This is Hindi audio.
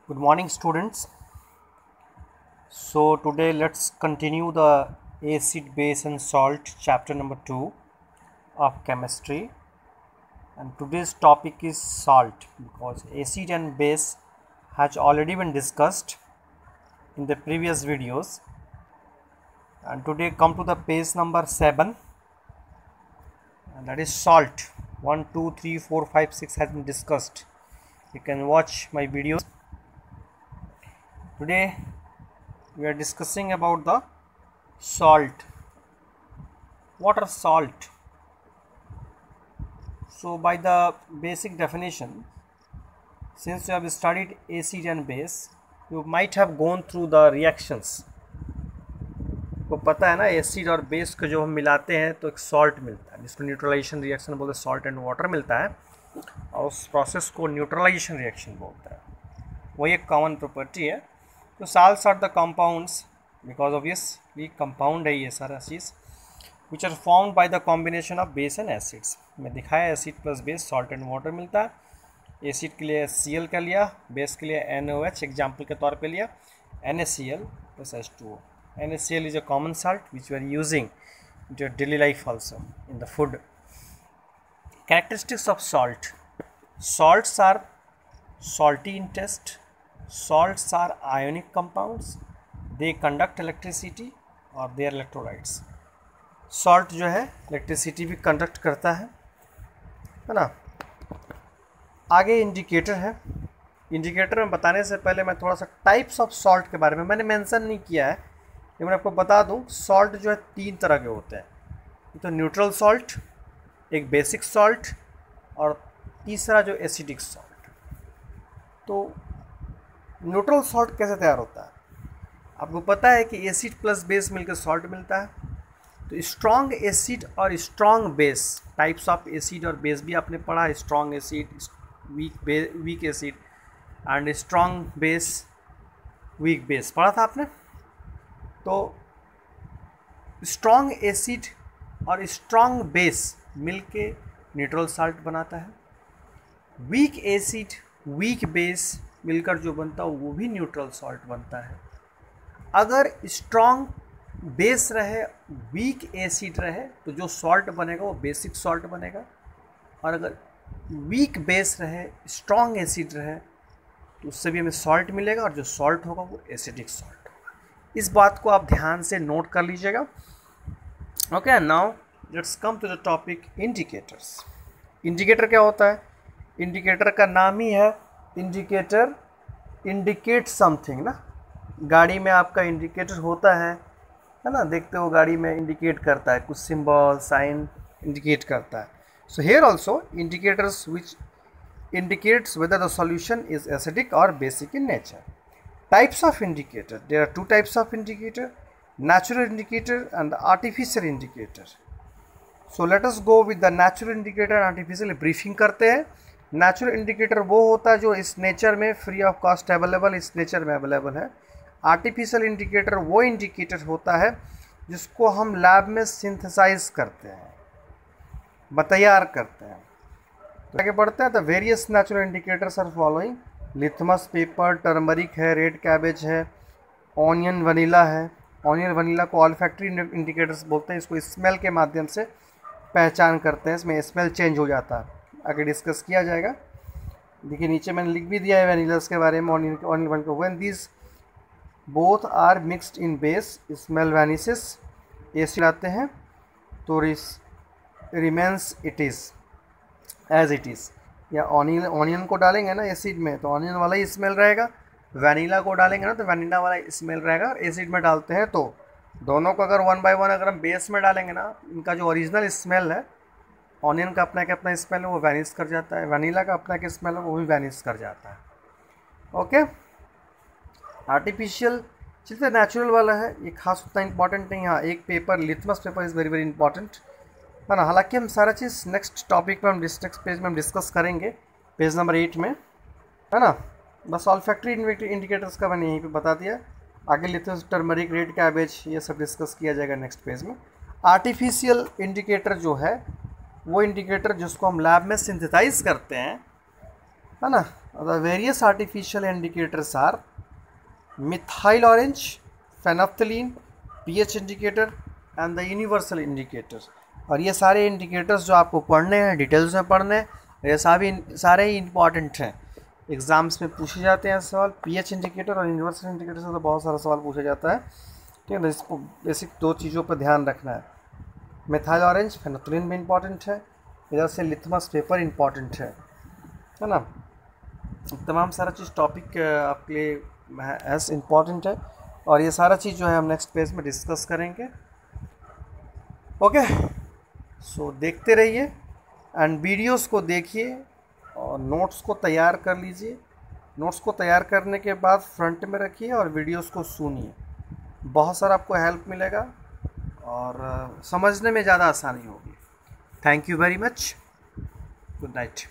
Good morning, students. So today let's continue the acid, base and salt chapter number 2 of chemistry, and today's topic is salt because acid and base has already been discussed in the previous videos, and today come to the page number 7, and that is salt. 1 2 3 4 5 6 has been discussed. You can watch my videos. Today we are discussing about the salt. What are salt? So by the basic definition, since you have studied acid and base, you might have gone through the reactions. को पता है ना, एसिड और बेस को जो हम मिलाते हैं तो एक सॉल्ट मिलता है, जिसको न्यूट्रलाइजेशन रिएक्शन बोलते हैं, सॉल्ट एंड वाटर मिलता है, और उस प्रोसेस को न्यूट्रलाइजेशन रिएक्शन बोलता है. वही एक कॉमन प्रॉपर्टी है. तो salts are the compounds, because obviously compound है ये सारा चीज़, which are formed by the combination of base and acids. मैं दिखाया acid plus base salt and water मिलता है. एसिड के लिए HCl का लिया, बेस के लिए NaOH एग्जाम्पल के तौर पे लिया, NaCl plus H2O. NaCl is a common salt which we are using in your daily life also in the food. Characteristics of salt. Salts are salty in taste. Salts are ionic compounds. They conduct electricity or they are electrolytes. Salt जो है इलेक्ट्रिसिटी भी कंडक्ट करता है ना. आगे इंडिकेटर है. इंडिकेटर में बताने से पहले मैं थोड़ा सा टाइप्स ऑफ सॉल्ट के बारे में मैंने मेंशन नहीं किया है, लेकिन मैं आपको बता दूं सॉल्ट जो है 3 तरह के होते हैं. तो न्यूट्रल सॉल्ट, एक बेसिक सॉल्ट, और तीसरा जो एसिडिक सॉल्ट. तो न्यूट्रल सॉल्ट कैसे तैयार होता है? आपको पता है कि एसिड प्लस बेस मिलकर सॉल्ट मिलता है. तो स्ट्रॉन्ग एसिड और strong base, types of acid और बेस भी आपने पढ़ा. Strong acid, weak acid and strong base, weak base पढ़ा था आपने. तो स्ट्रॉन्ग एसिड और स्ट्रॉन्ग बेस मिलके न्यूट्रल सॉल्ट बनाता है. वीक एसिड, वीक बेस मिलकर जो बनता है वो भी न्यूट्रल सॉल्ट बनता है. अगर स्ट्रॉन्ग बेस रहे, वीक एसिड रहे, तो जो सॉल्ट बनेगा वो बेसिक सॉल्ट बनेगा. और अगर वीक बेस रहे, स्ट्रॉन्ग एसिड रहे, तो उससे भी हमें सॉल्ट मिलेगा, और जो सॉल्ट होगा वो एसिडिक सॉल्ट होगा. इस बात को आप ध्यान से नोट कर लीजिएगा. Okay, now let's come to the topic indicators. Indicator क्या होता है? इंडिकेटर का नाम ही है इंडिकेटर इंडिकेट समथिंग ना. गाड़ी में आपका इंडिकेटर होता है ना, देखते हो गाड़ी में इंडिकेट करता है, कुछ सिंबल साइन इंडिकेट करता है. So here also indicators which indicates whether the solution is acidic और basic in nature. Types of indicator, there are 2 types of indicator, natural indicator and artificial indicator. So let us go with the natural indicator. Artificial briefing करते हैं. नेचुरल इंडिकेटर वो होता है जो इस नेचर में फ्री ऑफ कॉस्ट अवेलेबल, इस नेचर में अवेलेबल है. आर्टिफिशियल इंडिकेटर वो इंडिकेटर होता है जिसको हम लैब में सिंथेसाइज करते हैं, तैयार करते हैं. तो आगे बढ़ते हैं. The various natural indicators are following. Litmus paper, turmeric है, रेड कैबेज है, ऑनियन वनीला है. ऑनियन वनीला को ऑल्फैक्टरी इंडिकेटर्स बोलते हैं. इसको स्मेल के माध्यम से पहचान करते हैं, इसमें स्मेल चेंज हो जाता है. आगे डिस्कस किया जाएगा. देखिए नीचे मैंने लिख भी दिया है वनीलास के बारे में, onion vanilla. When these both are mixed in base smell vanishes. Acid आते हैं तो remains it is as it is. या ऑनियन को डालेंगे ना एसिड में तो ऑनियन वाला ही स्मेल रहेगा, वनीला को डालेंगे ना तो वनीला वाला स्मेल रहेगा. और एसिड में डालते हैं तो दोनों को अगर 1 बाय 1 अगर हम बेस में डालेंगे ना, इनका जो ओरिजिनल स्मेल है, ऑनियन का अपना क्या अपना स्मेल है वो वैनिश कर जाता है, वनीला का अपना क्या स्मेल है वो भी वैनिश कर जाता है. ओके, आर्टिफिशियल चलिए नेचुरल वाला है, ये खास उतना इंपॉर्टेंट नहीं. हाँ, एक paper litmus paper is very very important है ना. हालांकि हम सारा चीज़ नेक्स्ट टॉपिक में हम नेक्स्ट पेज में हम डिस्कस करेंगे, पेज नंबर 8 में है ना. बस ऑल्फैक्टरी इंडिकेटर्स का मैंने यहीं पे बता दिया. आगे लिथमस, टर्मरिक, रेड कैबेज, ये सब डिस्कस किया जाएगा नेक्स्ट पेज में. आर्टिफिशियल इंडिकेटर जो है वो इंडिकेटर जिसको हम लैब में सिंथेसाइज करते हैं है ना। The various artificial indicators are methyl orange, phenolphthalein, pH indicator and the universal indicator. और ये सारे इंडिकेटर्स जो आपको पढ़ने हैं, डिटेल्स में पढ़ने हैं, ये सारे ही इंपॉर्टेंट हैं, एग्जाम्स में पूछे जाते हैं सवाल। पीएच इंडिकेटर और यूनिवर्सल इंडिकेटर से तो बहुत सारा सवाल पूछा जाता है, ठीक है ना। इसको बेसिक 2 चीज़ों पर ध्यान रखना है। मिथाइल ऑरेंज, फेनोफ्थलीन भी इंपॉर्टेंट है, इधर से लिथमस पेपर इंपॉर्टेंट है ना। तमाम सारा चीज़ टॉपिक आपके लिए एज इम्पॉर्टेंट है, और ये सारा चीज़ जो है हम नेक्स्ट पेज में डिस्कस करेंगे। ओके, सो देखते रहिए एंड वीडियोस को देखिए और नोट्स को तैयार कर लीजिए। नोट्स को तैयार करने के बाद फ्रंट में रखिए और वीडियोस को सुनिए, बहुत सारा आपको हेल्प मिलेगा और समझने में ज़्यादा आसानी होगी। Thank you very much, good night.